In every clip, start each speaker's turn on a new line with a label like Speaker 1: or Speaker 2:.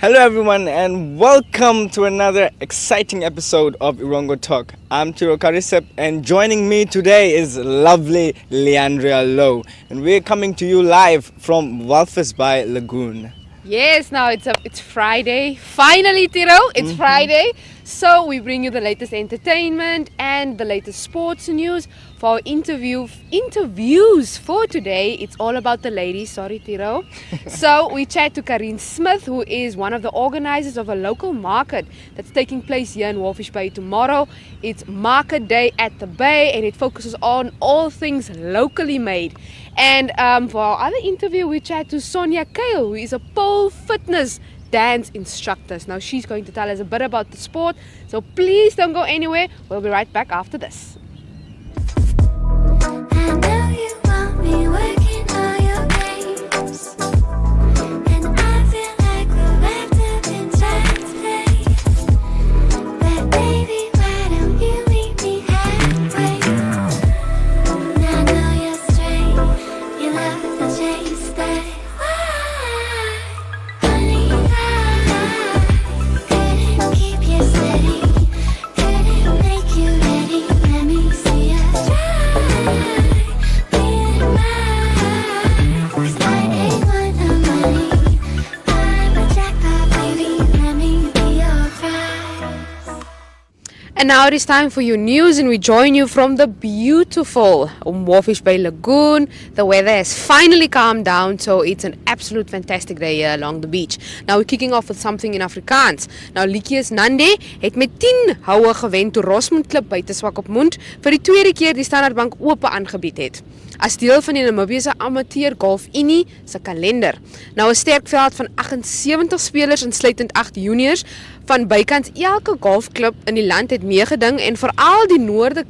Speaker 1: Hello everyone and welcome to another exciting episode of Erongo Talk. I'm Carene Smith and joining me today is lovely Leandria Lowe, and we're coming to you live from Walvis Bay, Lagoon.
Speaker 2: Yes, now it's Friday. Finally, Tiro, it's Friday. So we bring you the latest entertainment and the latest sports news. For our interviews for today, it's all about the ladies. Sorry, Tiro. So we chat to Carene Smith, who is one of the organizers of a local market that's taking place here in Walvis Bay tomorrow. It's Market Day at the Bay, and it focuses on all things locally made. And for our other interview, we chat to Sonia Kale, who is a pole fitness dance instructor. Now she's going to tell us a bit about the sport. So please don't go anywhere. We'll be right back after this.
Speaker 3: I know you want me working all your games, and I feel like we're wrapped up in child's play. But baby, why don't you meet me halfway? I know you're straight, you love the chase, but why? Honey, I couldn't keep you steady, couldn't make you ready. Let me see you try.
Speaker 2: And now it is time for your news, and we join you from the beautiful Walvis Bay Lagoon. The weather has finally calmed down, so it's an absolute fantastic day here along the beach. Now we're kicking off with something in Afrikaans. Now Likies Nande het met 10 houe gewen toe Rosmond Klip buite Swakopmund vir die tweede keer die Standard Bank oop aangebied het. As deel van die Namibiese Amateur Golf Unie se kalender. Nou 'n sterk veld van 78 spelers insluitend 8 juniors van bykans elke golfklub in die land het meegeding, en veral die noorde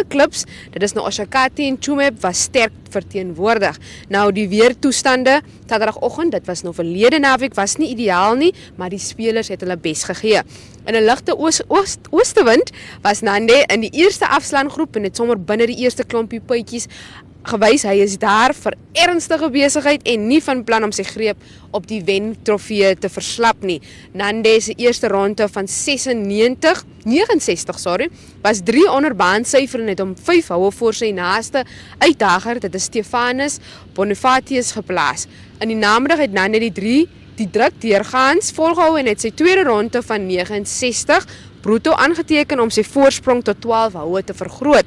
Speaker 2: klubs, dit is nou Oshakati en Chumeb, was sterk verteenwoordig. Nou die weertoestande Saterdagoggend, dit was nou verlede naweek, was nie ideaal nie, maar die spelers het hulle bes gegee. In 'n ligte oostewind was Nande in die eerste afslaangroep en het sommer binne die eerste klompie puitjies gewys hy is daar vir ernstige besigheid en nie van plan om sy greep op die wentrofee te verslap nie. Nande se eerste ronde van 69 was 3 onder baansyfer en het hom 5 houe voor sy naaste uitdager, dit is Stefanus Bonifatius, geplaas. In die namiddag het Nande die druk deurgaans volgehou en het sy tweede ronde van 69 bruto aangeteken om sy voorsprong tot 12 houe te vergroot.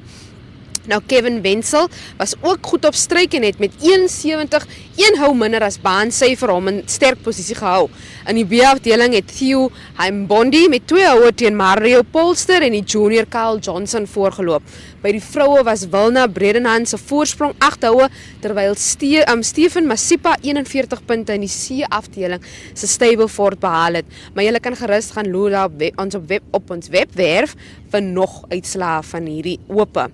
Speaker 2: Nou Kevin Wenzel was ook goed op stryk en het met 71 1 hou minder as baansyfer hom in sterk posisie gehou. In die B-afdeling het Theo Bondi met 2 houe teen Mario Polster en die junior Kyle Johnson voorgeloop. By die vroue was Wilna Bredenhand se voorsprong 8 houe, terwyl Stephen Masipa 41 punte in die C-afdeling se Stableford behaal het. Maar julle kan gerus gaan loer op ons webwerf vir nog uitslae van hierdie ope.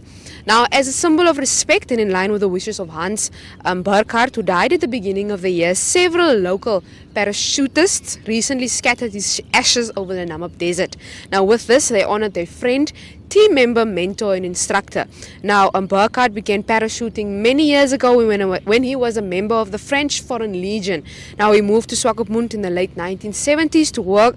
Speaker 2: Now, as a symbol of respect and in line with the wishes of Hans Burkhardt, who died at the beginning of the year, several local parachutists recently scattered his ashes over the Namib Desert. Now, with this, they honored their friend, team member, mentor, and instructor. Now, Burkhardt began parachuting many years ago when he was a member of the French Foreign Legion. Now, he moved to Swakopmund in the late 1970s to work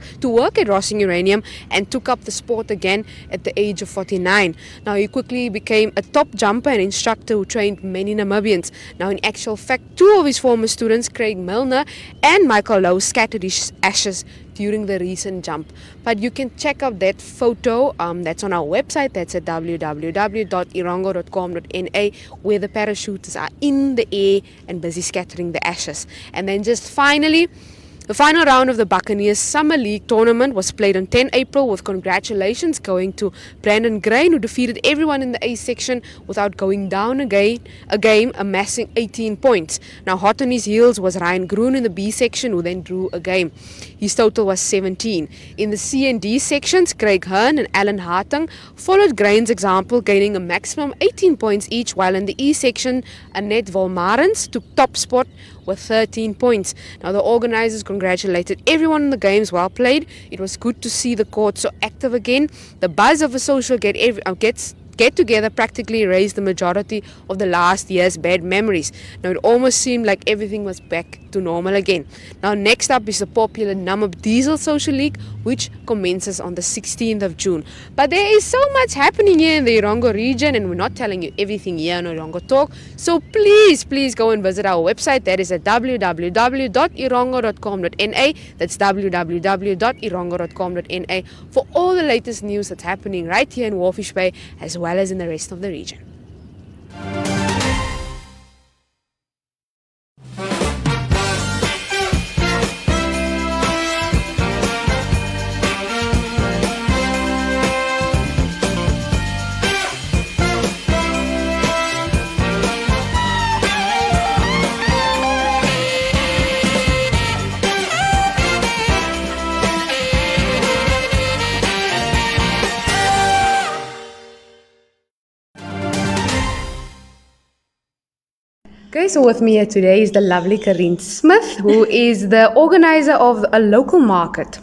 Speaker 2: at Rossing Uranium and took up the sport again at the age of 49. Now, he quickly became a top jumper and instructor who trained many Namibians. Now, in actual fact, 2 of his former students, Craig Milner and Michael Lowe, scattered his ashes during the recent jump. But you can check out that photo that's on our website. That's at www.erongo.com.na, where the parachutists are in the air and busy scattering the ashes. And then just finally, the final round of the Buccaneers Summer League tournament was played on 10 April with congratulations going to Brandon Grain, who defeated everyone in the A section without going down a game, amassing 18 points. Now hot on his heels was Ryan Groen in the B section, who then drew a game. His total was 17. In the C and D sections, Craig Hearn and Alan Hartung followed Grain's example, gaining a maximum 18 points each, while in the E section, Annette Volmarens took top spot with 13 points. Now the organisers congratulated everyone in the games. Well played. It was good to see the court so active again. The buzz of a social gets get together practically erased the majority of the last year's bad memories. Now it almost seemed like everything was back to normal again. Now next up is the popular Namib Diesel Social League, which commences on the 16th of June. But there is so much happening here in the Erongo region, and we're not telling you everything here on Erongo Talk. So please go and visit our website. That is at www.erongo.com.na. That's www.erongo.com.na for all the latest news that's happening right here in Walvis Bay as well as in the rest of the region. Okay, so with me here today is the lovely Carene Smith, who is the organizer of a local market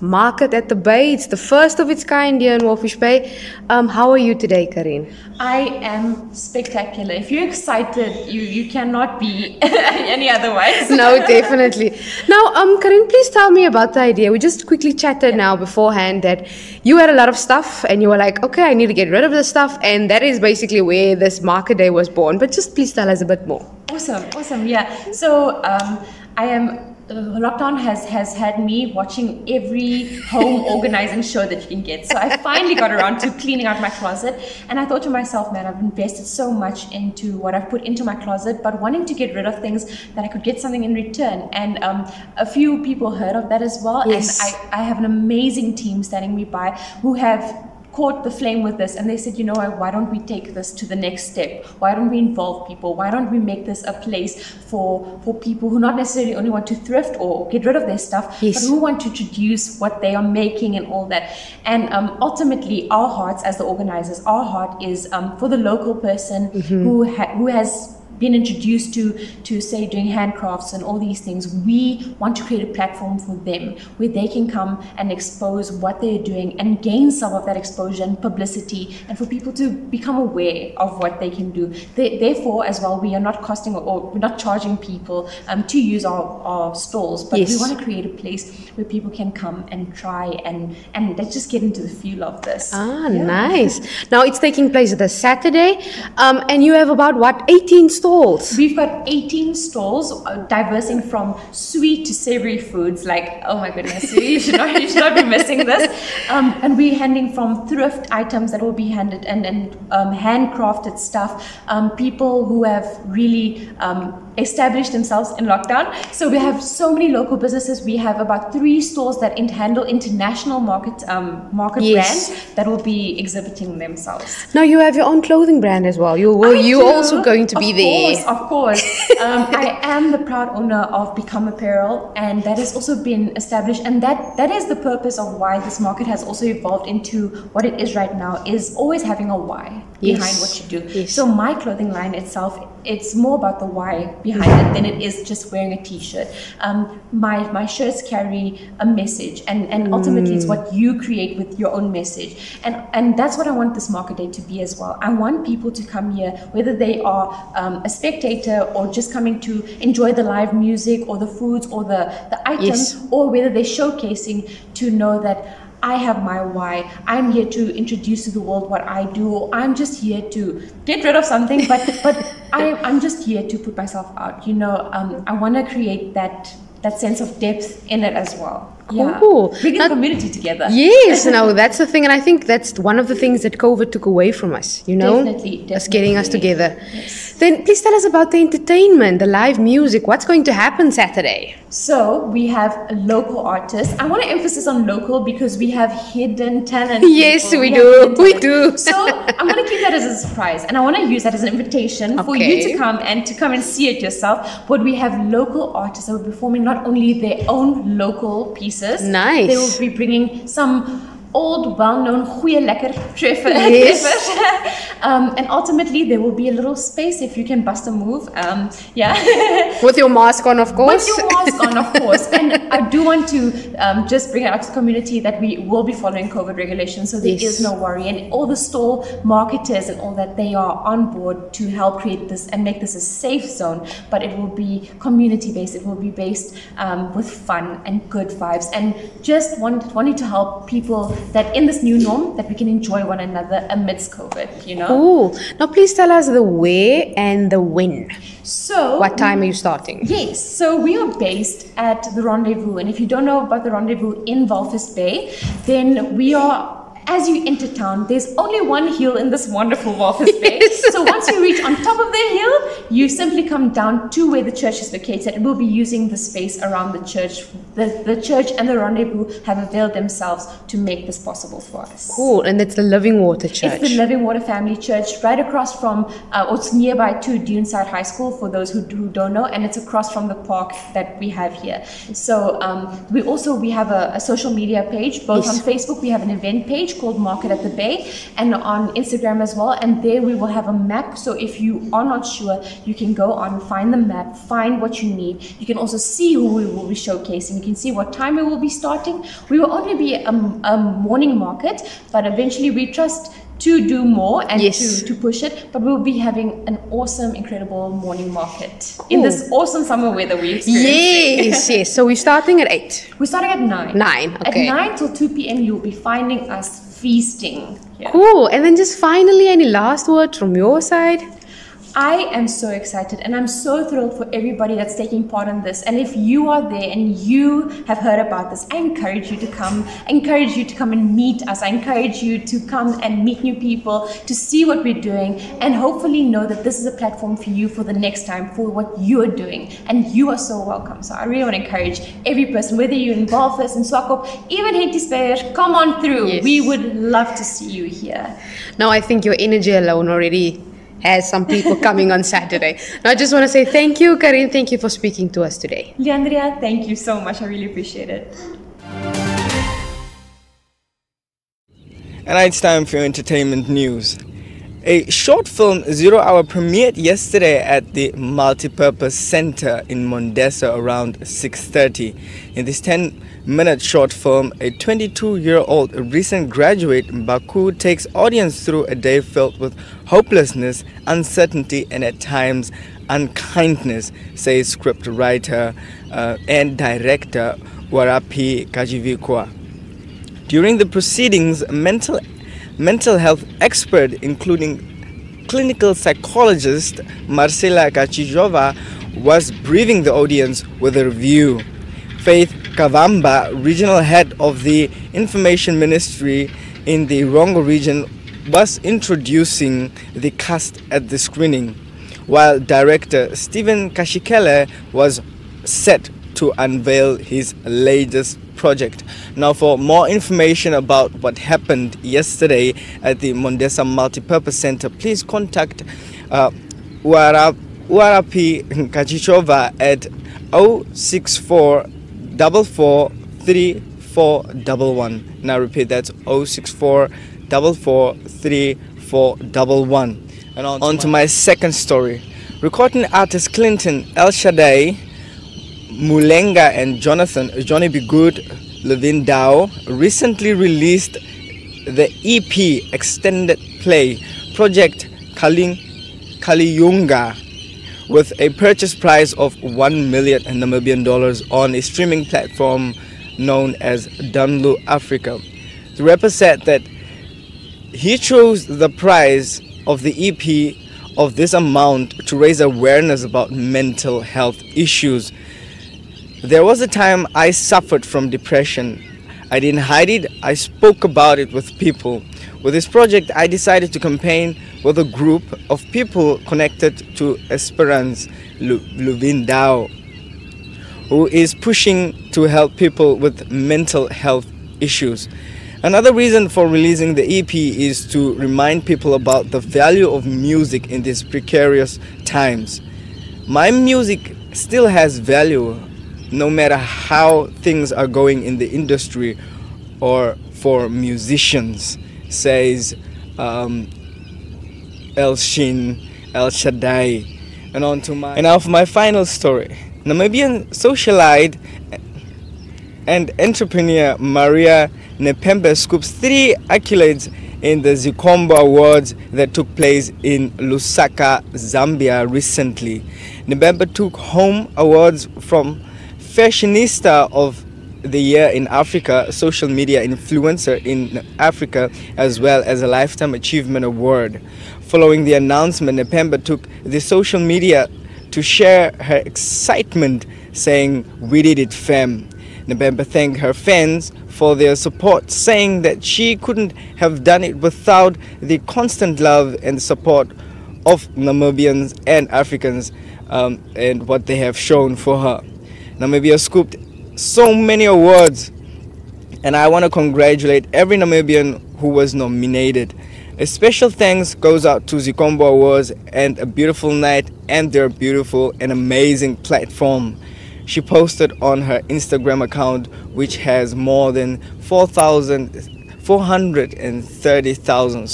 Speaker 2: at the Bay. It's the first of its kind here in Walvis Bay. How are you today, Carene?
Speaker 4: I am spectacular. If you're excited, you cannot be any otherwise.
Speaker 2: No, definitely. Now, Carene, please tell me about the idea. We just quickly chatted now beforehand that you had a lot of stuff and you were like, okay, I need to get rid of the stuff, and that is basically where this market day was born. But just please tell us a bit more.
Speaker 4: Awesome. Yeah. So lockdown has had me watching every home organizing show that you can get. So I finally got around to cleaning out my closet, and I thought to myself, man, I've invested so much into what I've put into my closet, but wanting to get rid of things that I could get something in return. And a few people heard of that as well.
Speaker 2: Yes.
Speaker 4: And I have an amazing team standing me by who have caught the flame with this, and they said, you know what, why don't we take this to the next step? Why don't we involve people? Why don't we make this a place for people who not necessarily only want to thrift or get rid of their stuff,
Speaker 2: yes,
Speaker 4: but who want to introduce what they are making and all that. And ultimately, our hearts as the organizers, our heart is for the local person who has been introduced to say doing handcrafts and all these things. We want to create a platform for them where they can come and expose what they're doing and gain some of that exposure and publicity, and for people to become aware of what they can do. Therefore, as well, we are not costing or we're not charging people to use our stalls, but
Speaker 2: yes,
Speaker 4: we want to create a place where people can come and try and let's just get into the feel of this.
Speaker 2: Nice. Now it's taking place this Saturday, and you have about 18 stalls.
Speaker 4: We've got 18 stalls, diversing from sweet to savory foods. Like, oh my goodness, you should not be missing this. And we're handing from thrift items that will be handed and handcrafted stuff. People who have really established themselves in lockdown. So we have so many local businesses. We have about 3 stores that handle international market
Speaker 2: yes,
Speaker 4: brands that will be exhibiting themselves.
Speaker 2: Now you have your own clothing brand as well. You also going to be there?
Speaker 4: Of course. I am the proud owner of Become Apparel, and that has also been established, and that is the purpose of why this market has also evolved into what it is right now, is always having a why behind what you do.
Speaker 2: Yes.
Speaker 4: So my clothing line itself, it's more about the why behind it than it is just wearing a t-shirt. My shirts carry a message, and ultimately it's what you create with your own message, and that's what I want this market day to be as well. I want people to come here, whether they are a spectator or just coming to enjoy the live music or the foods or the items,
Speaker 2: yes,
Speaker 4: or whether they're showcasing, to know that I have my why. I'm here to introduce to the world what I do. I'm just here to get rid of something, but I'm just here to put myself out. I want to create that sense of depth in it as well.
Speaker 2: Cool.
Speaker 4: Bring the community together.
Speaker 2: Yes, no, that's the thing, and I think that's one of the things that COVID took away from us,
Speaker 4: Definitely.
Speaker 2: Us getting us together.
Speaker 4: Yes.
Speaker 2: Then please tell us about the entertainment, the live music. What's going to happen Saturday?
Speaker 4: So we have local artists. I want to emphasize on local because we have hidden talent.
Speaker 2: Yes, we do.
Speaker 4: So I'm going to keep that as a surprise, and I want to use that as an invitation for you to come and see it yourself. But we have local artists that will be performing not only their own local pieces.
Speaker 2: Nice.
Speaker 4: They will be bringing some old, well-known goeie lekker treffer.
Speaker 2: Yes.
Speaker 4: And ultimately, there will be a little space if you can bust a move. Yeah.
Speaker 2: With your mask on, of course.
Speaker 4: With your mask on, of course. And I do want to just bring it out to the community that we will be following COVID regulations, so there
Speaker 2: Yes.
Speaker 4: is no worry. And all the store marketers and all that, they are on board to help create this and make this a safe zone. But it will be community-based. It will be based with fun and good vibes. And just wanting to help people that in this new norm, that we can enjoy one another amidst COVID, you know?
Speaker 2: Ooh. Now, please tell us the where and the when.
Speaker 4: So,
Speaker 2: What time are you starting?
Speaker 4: yes, so we are based at the Rendezvous, and if you don't know about the Rendezvous in Walvis Bay, then we are, as you enter town, there's only one hill in this wonderful Walvis Bay.
Speaker 2: Yes.
Speaker 4: So once you reach on top of the hill, you simply come down to where the church is located, and we'll be using the space around the church. The church and the Rendezvous have availed themselves to make this possible for us.
Speaker 2: Cool. And it's the Living Water Church.
Speaker 4: It's the Living Water Family Church, right across from, or it's nearby to Duneside High School, for those who don't know, and it's across from the park that we have here. So we have a social media page, both
Speaker 2: Yes.
Speaker 4: on Facebook. We have an event page called Market at the Bay, and on Instagram as well. And there we will have a map. So if you are not sure, you can go on, find the map, find what you need. You can also see who we will be showcasing. You can see what time we will be starting. We will only be a morning market, but eventually we trust to do more and
Speaker 2: Yes.
Speaker 4: to push it. But we'll be having an awesome, incredible morning market in this awesome summer weather we experience.
Speaker 2: Yes, yes. So we're starting at 8.
Speaker 4: We're starting at 9.
Speaker 2: 9, okay.
Speaker 4: At 9 till 2 p.m. you'll be finding us feasting. Yeah.
Speaker 2: Cool. And then just finally, any last words from your side?
Speaker 4: I am so excited, and I'm so thrilled for everybody that's taking part in this. And if you are there and you have heard about this, I encourage you to come. I encourage you to come and meet us. I encourage you to come and meet new people, to see what we're doing, and hopefully know that this is a platform for you for the next time, for what you are doing. And you are so welcome. So I really want to encourage every person, whether you're in Walvis, in Swakop, even Hentispeer, come on through.
Speaker 2: Yes.
Speaker 4: We would love to see you here.
Speaker 2: Now, I think your energy alone already has some people coming on Saturday. Now, I just want to say thank you, Carene. Thank you for speaking to us today.
Speaker 4: Leandria, thank you so much. I really appreciate it.
Speaker 1: And now it's time for your entertainment news. A short film 0 Hour premiered yesterday at the Multipurpose Center in Mondesa around 6:30. In this 10-minute short film, a 22-year-old recent graduate, Baku, takes audience through a day filled with hopelessness, uncertainty, and at times unkindness, says script writer and director Warapi Kajivikwa. During the proceedings, mental health expert, including clinical psychologist Marcela Kachijova, was briefing the audience with a review. Faith Kavamba, regional head of the information ministry in the Erongo region, was introducing the cast at the screening, while director Stephen Kashikele was set to unveil his latest project. Now, for more information about what happened yesterday at the Mondesa Multipurpose Center, please contact Warapi Kachichova at 064 443411. Now repeat, that's 064 443411. And on to my second story. Recording artist Clinton El Shaddai Mulenga and Johnny B. Good Levin Dow recently released the EP extended play Project Kaliyunga with a purchase price of $1 million Namibian on a streaming platform known as Dunlu Africa. The rapper said that he chose the price of the EP of this amount to raise awareness about mental health issues. There was a time I suffered from depression. I didn't hide it, I spoke about it with people. With this project, I decided to campaign with a group of people connected to Esperance Luvindao, who is pushing to help people with mental health issues. Another reason for releasing the EP is to remind people about the value of music in these precarious times. My music still has value, no matter how things are going in the industry or for musicians, says El Shin, El Shaddai. And on to my... And now for my final story. Namibian socialite and entrepreneur Maria Nepembe scoops 3 accolades in the Zikombo Awards that took place in Lusaka, Zambia recently. Nepembe took home awards from Fashionista of the Year in Africa, Social Media Influencer in Africa, as well as a Lifetime Achievement Award. Following the announcement, Nepembe took the social media to share her excitement, saying, "We did it, fam." Nepembe thanked her fans for their support, saying that she couldn't have done it without the constant love and support of Namibians and Africans and what they have shown for her. Namibia scooped so many awards, and I want to congratulate every Namibian who was nominated. A special thanks goes out to Zikombo Awards and A Beautiful Night and their beautiful and amazing platform. She posted on her Instagram account, which has more than 430,000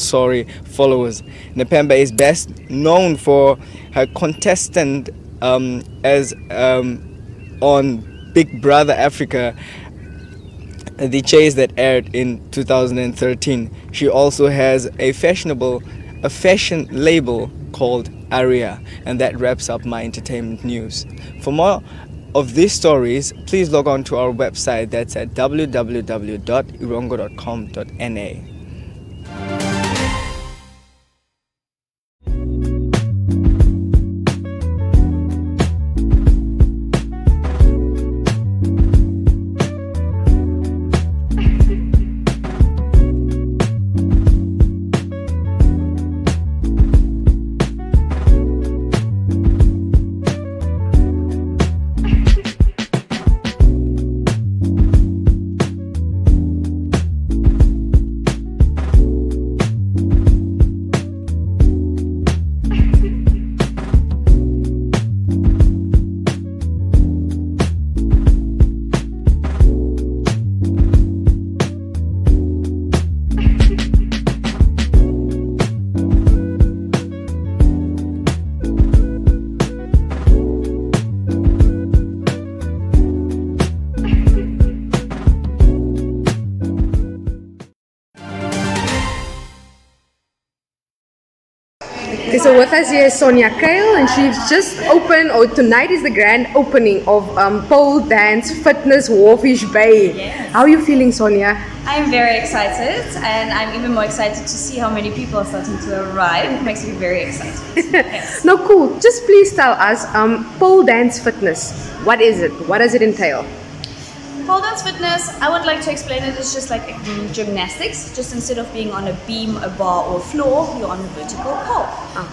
Speaker 1: followers. Nepembe is best known for her contestant as on Big Brother Africa, the chase that aired in 2013. She also has a fashion label called Aria. And that wraps up my entertainment news. For more of these stories, please log on to our website. That's at www.erongo.com.na.
Speaker 2: Okay, so with us here is Sonia Kale, and she's just opened, or tonight is the grand opening of pole dance fitness Walvis Bay.
Speaker 5: Yes.
Speaker 2: How are you feeling, Sonia?
Speaker 5: I'm very excited, and I'm even more excited to see how many people are starting to arrive. It makes me very excited. Yes.
Speaker 2: No, cool. Just please tell us, pole dance fitness, what is it? What does it entail?
Speaker 5: Pole dance fitness, I would like to explain it as just like gymnastics. Just instead of being on a beam, a bar, or a floor, you're on a vertical pole.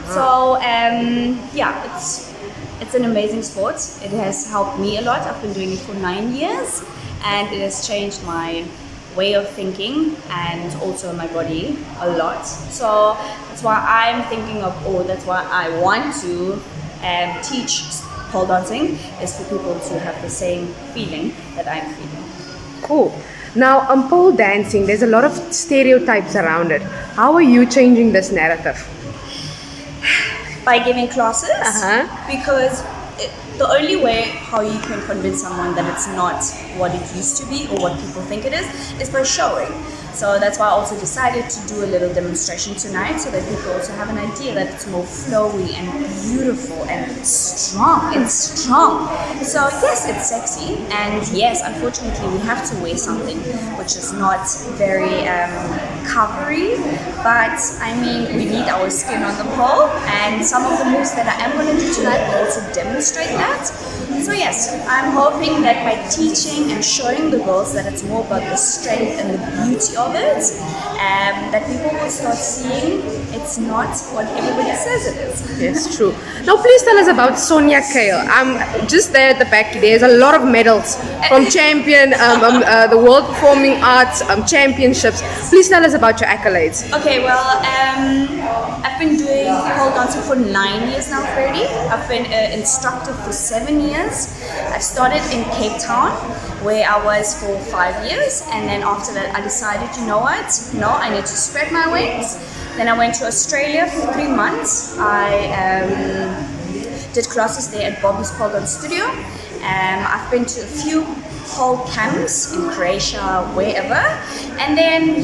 Speaker 5: So, yeah, it's an amazing sport. It has helped me a lot. I've been doing it for 9 years, and it has changed my way of thinking and also my body a lot. So that's why I'm thinking of, that's why I want to teach pole dancing, is for people to have the same feeling that I'm feeling.
Speaker 2: Cool. Now, pole dancing, there's a lot of stereotypes around it. How are you changing this narrative?
Speaker 5: By giving classes, because the only way how you can convince someone that it's not what it used to be or what people think it is by showing. So that's why I also decided to do a little demonstration tonight, so that people also have an idea that it's more flowy and beautiful and strong. It's strong. So yes, it's sexy, and yes, unfortunately we have to wear something which is not very covery, but I mean, we need our skin on the pole, and some of the moves that I am going to do tonight will also demonstrate that. So yes, I'm hoping that by teaching and showing the girls that it's more about the strength and the beauty of it, that people will start seeing it's not what everybody says it is.
Speaker 2: Yes, true. Now please tell us about Sonia Kale. Just there at the back, there's a lot of medals from champion, the World Performing Arts Championships. Please tell us about your accolades.
Speaker 5: Okay, well, I've been doing pole dancing for 9 years now already. I've been an instructor for 7 years. I started in Cape Town, where I was for 5 years, and then after that I decided, you know what, no, I need to spread my wings. Then I went to Australia for 3 months. I did classes there at Bobby's Pole Dance Studio. I've been to a few pole camps in Croatia, wherever, and then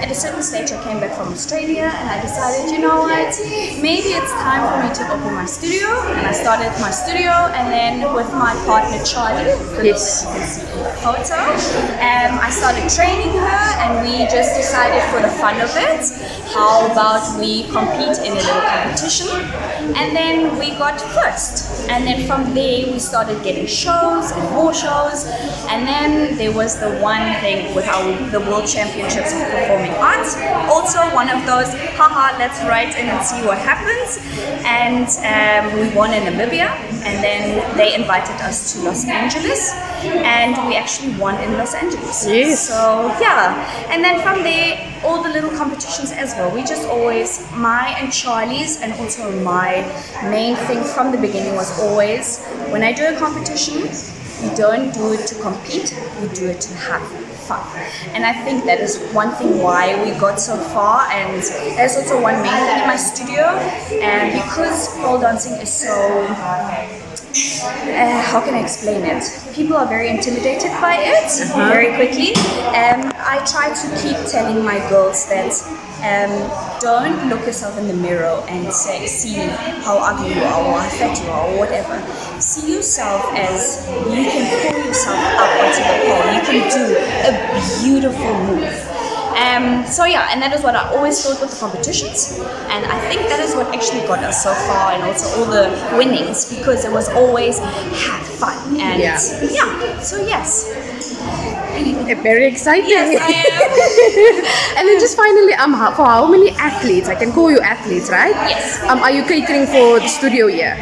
Speaker 5: at a certain stage I came back from Australia and I decided, you know what, maybe it's time for me to open my studio, and I started my studio, and then with my partner Charlie, yes, you can see in the photo, I started training her, and we just decided for the fun of it, how about we compete in a little competition, and then we got first, and then from there we started getting shows and more shows. And then there was the one thing with the World Championships of Performing Arts. Also one of those, haha, let's write in and see what happens. And we won in Namibia, and then they invited us to Los Angeles, and we actually won in Los Angeles.
Speaker 2: Yes.
Speaker 5: So yeah, and then from there, all the little competitions as well. We just always, my and Charlie's, and also my main thing from the beginning was always, when I do a competition, we don't do it to compete, we do it to have fun. And I think that is one thing why we got so far, and there's also one main thing in my studio, and because pole dancing is so, how can I explain it? People are very intimidated by it very quickly. I try to keep telling my girls that don't look yourself in the mirror and see how ugly you are or how fat you are or whatever. See yourself as you can pull yourself up onto the pole. You can do a beautiful move. So yeah, and that is what I always thought with the competitions, and I think that is what actually got us so far, and also all the winnings, because it was always have fun, and yeah, so yes.
Speaker 2: Very exciting.
Speaker 5: Yes, I am.
Speaker 2: And then just finally, for how many athletes? I can call you athletes, right?
Speaker 5: Yes.
Speaker 2: Are you catering for the studio here?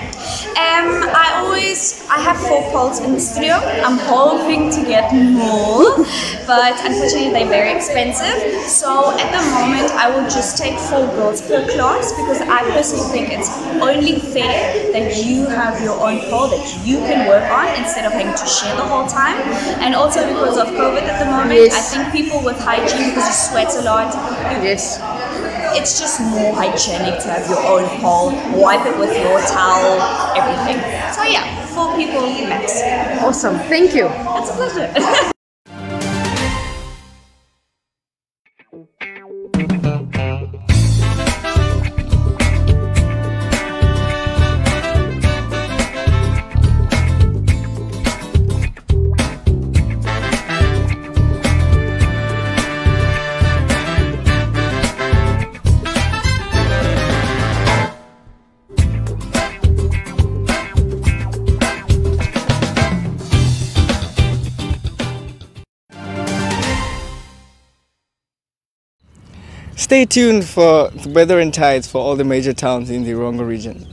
Speaker 5: I have 4 poles in the studio. I'm hoping to get more, but unfortunately they're very expensive. So at the moment I will just take 4 girls per class, because I personally think it's only fair that you have your own pole that you can work on instead of having to share the whole time. And also because of COVID at the moment,
Speaker 2: yes,
Speaker 5: I think people with hygiene, because you sweat a lot,
Speaker 2: yes,
Speaker 5: it's just more hygienic to have your own pole, wipe it with your towel, everything. So yeah, 4 people max.
Speaker 2: Awesome, thank you.
Speaker 5: It's a pleasure.
Speaker 1: Stay tuned for the weather and tides for all the major towns in the Erongo region.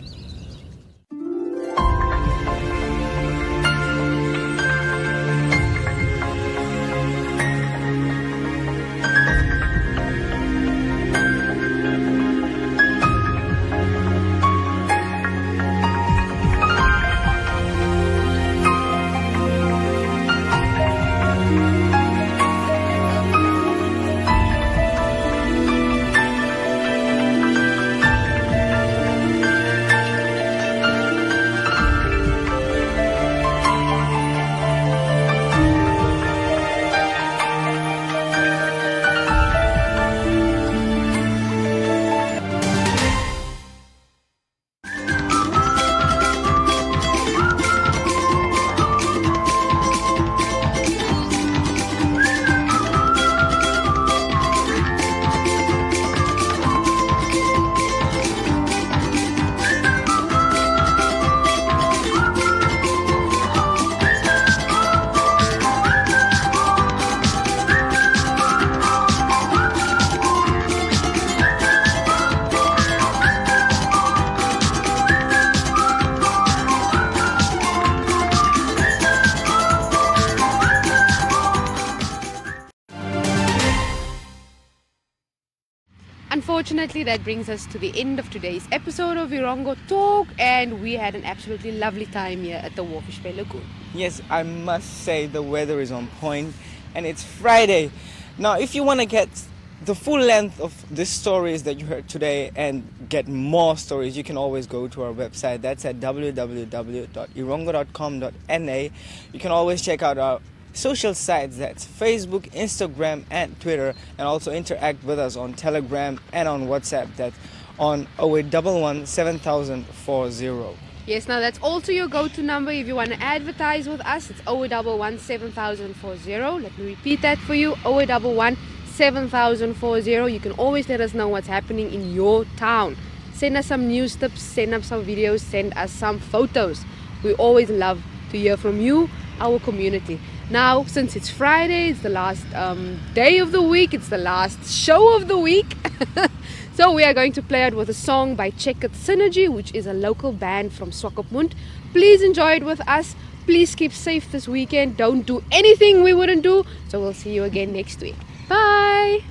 Speaker 2: unfortunately, that brings us to the end of today's episode of Erongo Talk, and we had an absolutely lovely time here at the Walvis Bay Lagoon.
Speaker 1: Yes, I must say the weather is on point and it's Friday. Now, if you want to get the full length of the stories that you heard today and get more stories, you can always go to our website. That's at www.erongo.com.na. You can always check out our social sites, that's Facebook, Instagram and Twitter, and also interact with us on Telegram and on WhatsApp. That's on 0811 7040.
Speaker 2: Yes, now that's also your go-to number if you want to advertise with us. It's 0811 7040. Let me repeat that for you, 0811 7040. You can always let us know what's happening in your town. Send us some news tips, send us some videos, send us some photos. We always love to hear from you, our community. Now, since it's Friday, it's the last day of the week, it's the last show of the week. So we are going to play out with a song by Check It Synergy, which is a local band from Swakopmund. Please enjoy it with us. Please keep safe this weekend. Don't do anything we wouldn't do. So we'll see you again next week. Bye!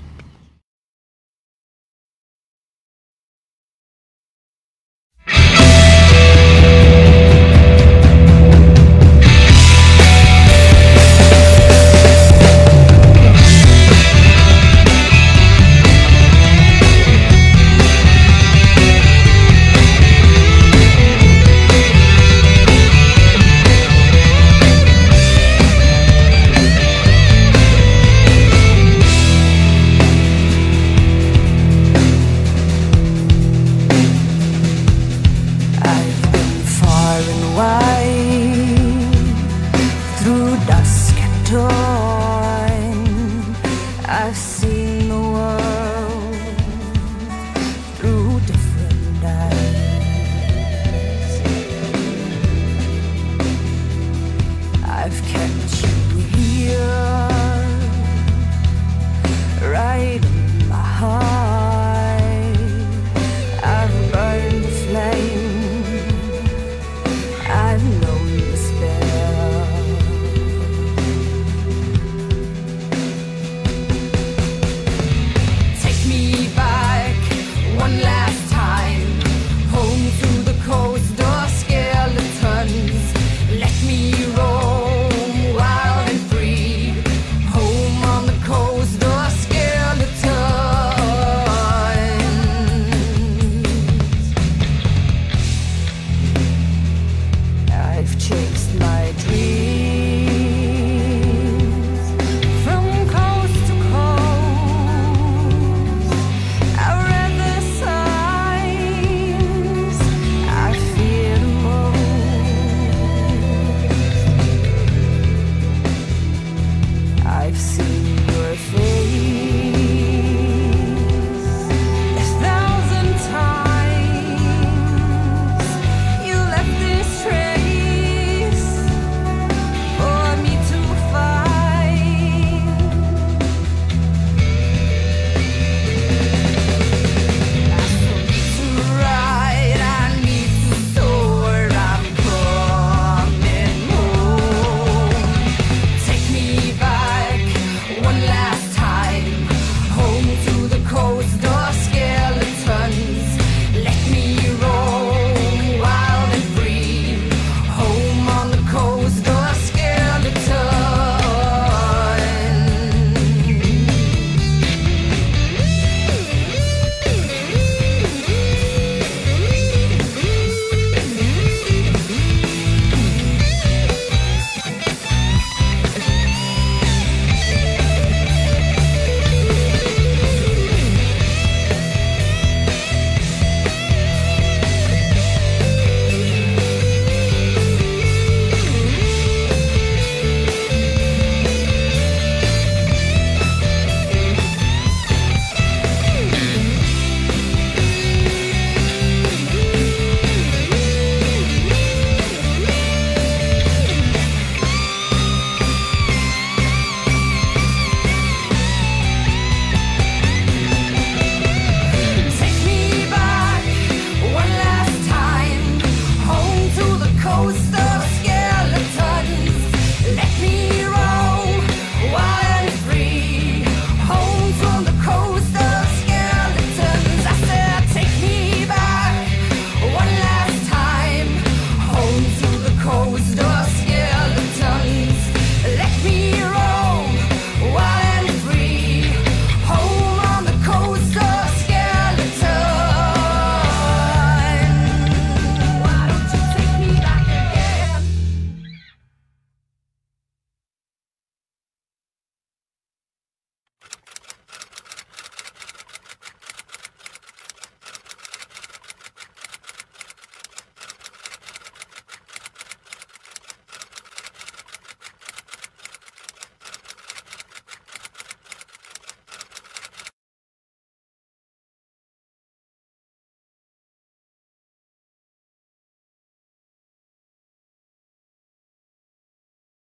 Speaker 6: Through dusk and dawn, I've seen the world through different eyes. I've kept you